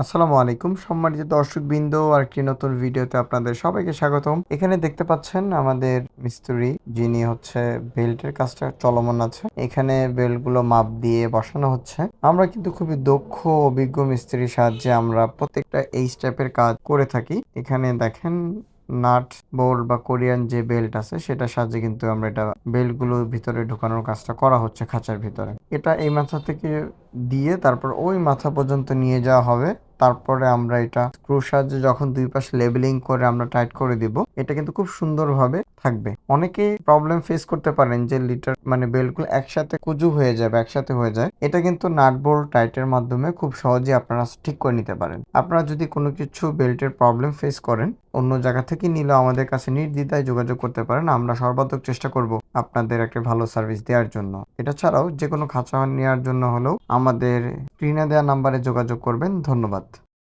আসসালামু আলাইকুম সম্মানিত দর্শকবৃন্দ, আরেকটি নতুন ভিডিওতে আপনাদের সবাইকে স্বাগতম। এখানে দেখতে পাচ্ছেন আমাদের মিস্ত্রি যিনি হচ্ছে বেল্টের কাজটা চলমান আছে। এখানে বেল্টগুলো মাপ দিয়ে বসানো হচ্ছে। আমরা কিন্তু খুবই দক্ষ অভিজ্ঞ মিস্ত্রির সাহায্যে আমরা প্রত্যেকটা এই স্টেপের কাজ করে থাকি। এখানে দেখেন নাট বোল্ট বা কোরিয়ান যে বেল্ট আছে সেটার সাহায্যে কিন্তু আমরা এটা বেল্টগুলোর ভিতরে ঢোকানোর কাজটা করা হচ্ছে খাঁচার ভিতরে। এটা এই মাথা থেকে দিয়ে তারপর ওই মাথা পর্যন্ত নিয়ে যাওয়া হবে। তারপরে আমরা এটা স্ক্রুর সাহায্যে যখন দুই পাশে লেবেলিং করে আমরা টাইট করে দিব, এটা কিন্তু খুব সুন্দরভাবে থাকবে। অনেকেই প্রবলেম ফেস করতে পারেন যে লিটার মানে বেল্টগুলো একসাথে কুজু হয়ে যাবে, একসাথে হয়ে যায়। এটা কিন্তু নাট বোল্ট টাইটের মাধ্যমে খুব সহজেই আপনারা ঠিক করে নিতে পারেন। আপনারা যদি কোনো কিছু বেল্টের প্রবলেম ফেস করেন, অন্য জায়গা থেকে নিলেও আমাদের কাছে নির্দ্বিধায় যোগাযোগ করতে পারেন। আমরা সর্বাত্মক চেষ্টা করব আপনাদের একটা ভালো সার্ভিস দেওয়ার জন্য। এটা ছাড়াও যে কোনো খাঁচা নেওয়ার জন্য হলেও আমাদের স্ক্রিনে দেওয়া নাম্বারে যোগাযোগ করবেন। ধন্যবাদ।